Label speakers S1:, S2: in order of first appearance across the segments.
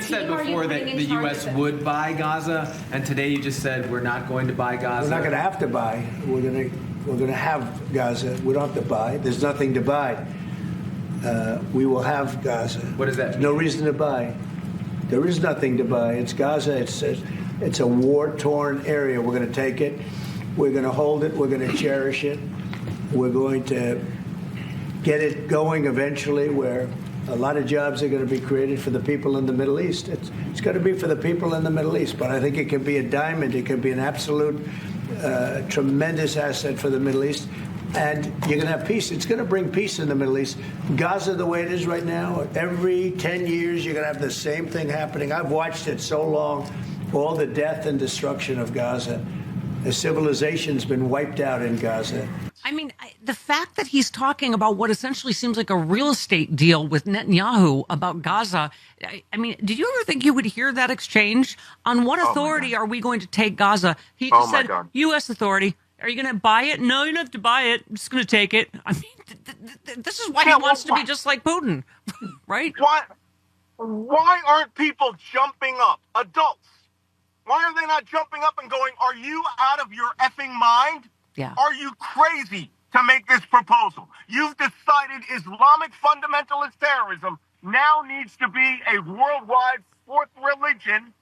S1: said before that the U.S. would buy Gaza, and today you just said we're not going to buy Gaza.
S2: We're not going to have to buy. We're going to have Gaza. We don't have to buy. There's nothing to buy. We will have Gaza.
S1: What does that mean?
S2: No reason to buy. There is nothing to buy. It's Gaza. It's a war-torn area. We're going to take it. We're going to hold it. We're going to cherish it. We're going to get it going eventually where a lot of jobs are going to be created for the people in the Middle East. It's going to be for the people in the Middle East, but I think it can be a diamond. It can be an absolute tremendous asset for the Middle East. And you're going to have peace. It's going to bring peace in the Middle East. Gaza, the way it is right now, every 10 years you're going to have the same thing happening. I've watched it so long, all the death and destruction of Gaza. The civilization's been wiped out in Gaza.
S3: I mean, the fact that he's talking about what essentially seems like a real estate deal with Netanyahu about Gaza, I mean, did you ever think you would hear that exchange? On what authority are we going to take Gaza? He just said, U.S. authority. Are you going to buy it? No, you don't have to buy it. I'm just going to take it. I mean, this is why he wants to be just like Putin, right?
S4: Why aren't people jumping up? Adults. Why are they not jumping up and going, are you out of your effing mind?
S3: Yeah.
S4: Are you crazy to make this proposal? You've decided Islamic fundamentalist terrorism now needs to be a worldwide fourth religion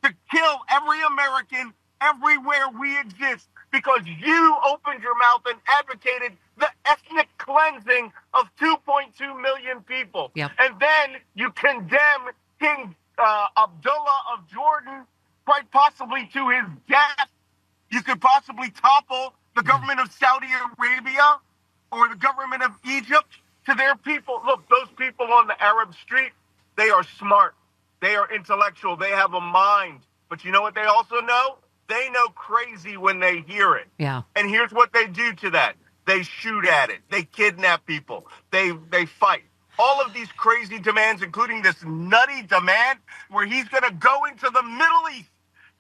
S4: to kill every American everywhere we exist because you opened your mouth and advocated the ethnic cleansing of 2.2 million people.
S3: Yep.
S4: And then you condemn King Abdullah of Jordan quite possibly to his death. You could possibly topple the government of Saudi Arabia or the government of Egypt to their people. Look, those people on the Arab street, they are smart. They are intellectual. They have a mind. But you know what they also know? They know crazy when they hear it.
S3: Yeah.
S4: And here's what they do to that. They shoot at it. They kidnap people. They fight. All of these crazy demands, including this nutty demand where he's going to go into the Middle East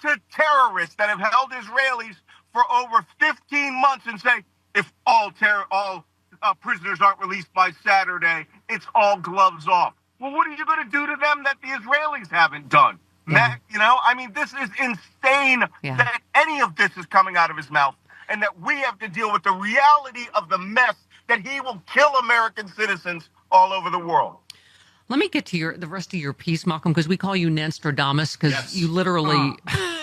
S4: to terrorists that have held Israelis for over 15 months and say, if all prisoners aren't released by Saturday, it's all gloves off. Well, what are you going to do to them that the Israelis haven't done?
S3: Yeah.
S4: I mean, this is insane that any of this is coming out of his mouth and that we have to deal with the reality of the mess that he will kill American citizens all over the world.
S3: Let me get to the rest of your piece, Malcolm, because we call you Nance because you literally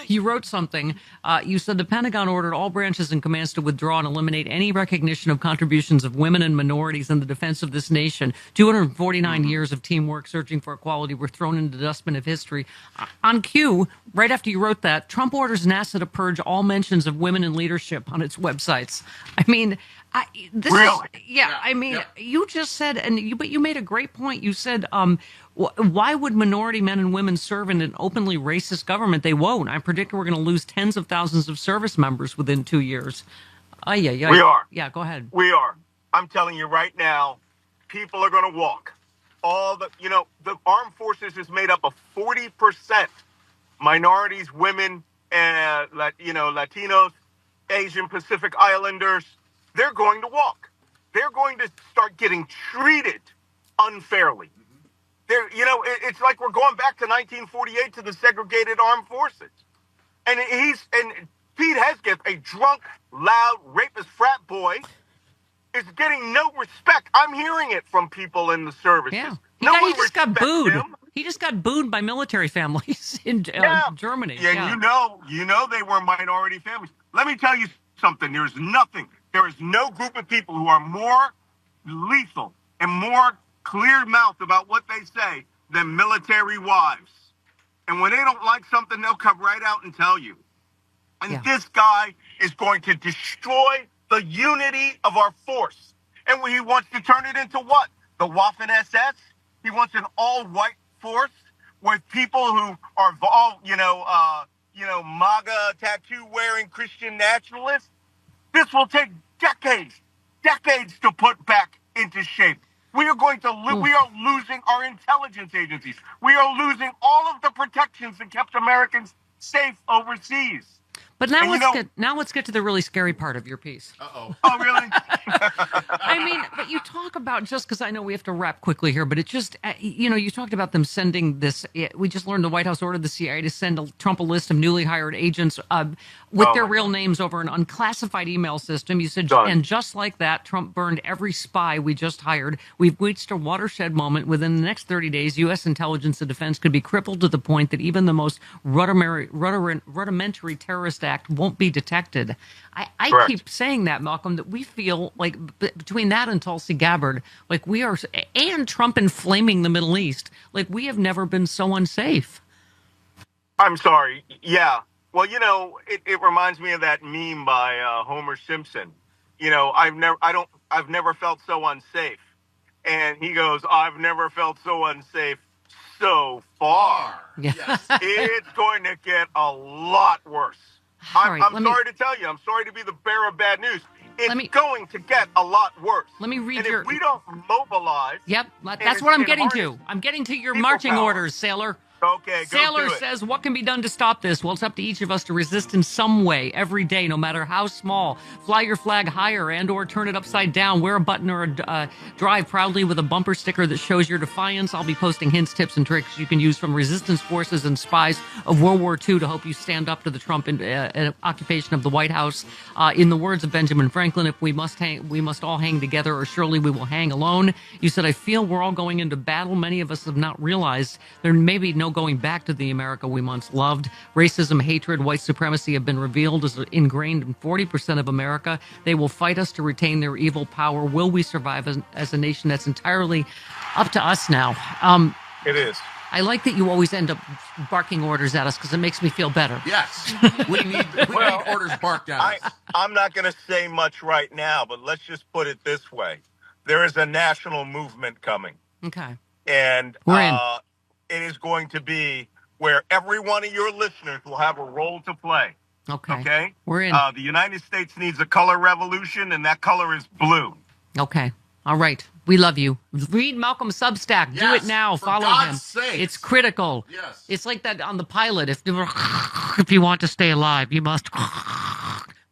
S3: you wrote something. You said the Pentagon ordered all branches and commands to withdraw and eliminate any recognition of contributions of women and minorities in the defense of this nation. 249 years of teamwork searching for equality were thrown into the dustbin of history. On cue, right after you wrote that, Trump orders NASA to purge all mentions of women in leadership on its websites. I mean, you just said, but you made a great point. You said, why would minority men and women serve in an openly racist government? They won't. I predict we're going to lose tens of thousands of service members within 2 years. We
S4: are.
S3: Yeah, go ahead.
S4: We are. I'm telling you right now, people are going to walk. The armed forces is made up of 40% minorities, women, and Latinos, Asian Pacific Islanders. They're going to walk. They're going to start getting treated unfairly. It's like we're going back to 1948 to the segregated armed forces. And Pete Hegseth, a drunk, loud, rapist frat boy, is getting no respect. I'm hearing it from people in the services.
S3: Yeah.
S4: He
S3: just got booed.
S4: Him.
S3: He just got booed by military families in Germany.
S4: Yeah, you know they were minority families. Let me tell you something. There is no group of people who are more lethal and more clear-mouthed about what they say than military wives. And when they don't like something, they'll come right out and tell you. And this guy is going to destroy the unity of our force. And he wants to turn it into what? The Waffen-SS? He wants an all-white force with people who are all, MAGA tattoo-wearing Christian nationalists. This will take decades to put back into shape. We are going to we are losing our intelligence agencies. We are losing all of the protections that kept Americans safe overseas.
S3: But now
S4: And
S3: let's get to the really scary part of your piece.
S5: Uh-oh.
S4: Oh, really?
S3: I mean, but you talk about, just because I know we have to wrap quickly here, but it just, you talked about them sending this. We just learned the White House ordered the CIA to send Trump a list of newly hired agents with their real names over an unclassified email system. You said,
S4: Done.
S3: and just like that, Trump burned every spy we just hired. We've reached a watershed moment. Within the next 30 days, U.S. intelligence and defense could be crippled to the point that even the most rudimentary terrorist act won't be detected. I
S4: Correct.
S3: keep saying that, Malcolm, that we feel like between that and Tulsi Gabbard, like we are, and Trump inflaming the Middle East, like we have never been so unsafe.
S4: I'm sorry. Yeah. Well, it reminds me of that meme by Homer Simpson. I've never felt so unsafe. And he goes, I've never felt so unsafe so far.
S3: Yeah.
S5: Yes.
S4: It's going to get a lot worse.
S3: All right,
S4: I'm sorry to tell you. I'm sorry to be the bearer of bad news. It's going to get a lot worse.
S3: Let me read
S4: and
S3: your.
S4: if we don't mobilize.
S3: Yep, that's what I'm getting to. I'm getting to your marching
S4: power.
S3: orders, Sailor.
S4: Okay, go
S3: Sailor
S4: do it.
S3: says, what can be done to stop this? Well, it's up to each of us to resist in some way every day, no matter how small. Fly your flag higher and or turn it upside down. Wear a button or drive proudly with a bumper sticker that shows your defiance. I'll be posting hints, tips, and tricks you can use from resistance forces and spies of World War II to help you stand up to the Trump occupation of the White House. In the words of Benjamin Franklin, if we must all hang together or surely we will hang alone. You said, I feel we're all going into battle. Many of us have not realized there may be no going back to the America we once loved. Racism, hatred, white supremacy have been revealed as ingrained in 40% of America. They will fight us to retain their evil power. Will we survive as a nation? That's entirely up to us now.
S4: It is.
S3: I like that you always end up barking orders at us because it makes me feel better.
S5: Yes. We need orders barked at us.
S4: I'm not going to say much right now, but let's just put it this way. There is a national movement coming.
S3: Okay.
S4: And
S3: We're in.
S4: it is going to be where every one of your listeners will have a role to play. Okay?
S3: We're in.
S4: The United States needs a color revolution, and that color is blue.
S3: Okay. All right. We love you. Read Malcolm's Substack. Do
S5: Yes,
S3: it now.
S5: for
S3: Follow
S5: God's
S3: him.
S5: sakes.
S3: It's critical.
S5: Yes.
S3: It's like that on the pilot. If you want to stay alive, you must.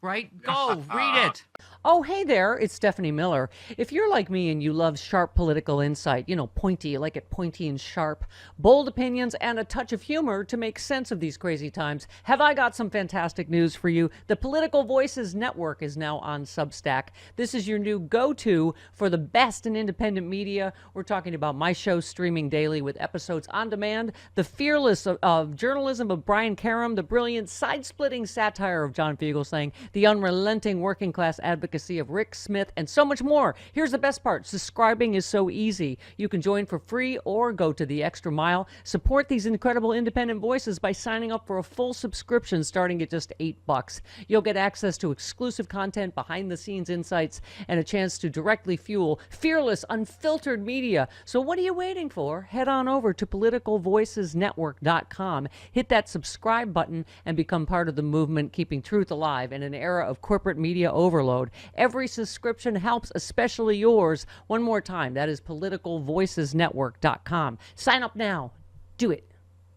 S3: Right? Go. Read it. Oh, hey there, it's Stephanie Miller. If you're like me and you love sharp political insight, pointy, you like it pointy and sharp, bold opinions, and a touch of humor to make sense of these crazy times, have I got some fantastic news for you. The Political Voices Network is now on Substack. This is your new go-to for the best in independent media. We're talking about my show streaming daily with episodes on demand, the fearless of journalism of Brian Karem, the brilliant side-splitting satire of John Fugelsang, the unrelenting working-class advocacy of Rick Smith, and so much more. Here's the best part. Subscribing is so easy. You can join for free or go to the extra mile. Support these incredible independent voices by signing up for a full subscription starting at just $8. You'll get access to exclusive content, behind-the-scenes insights, and a chance to directly fuel fearless, unfiltered media. So what are you waiting for? Head on over to politicalvoicesnetwork.com. Hit that subscribe button and become part of the movement keeping truth alive in an era of corporate media overload. Every subscription helps, especially yours. One more time, that is politicalvoicesnetwork.com. Sign up now. Do it.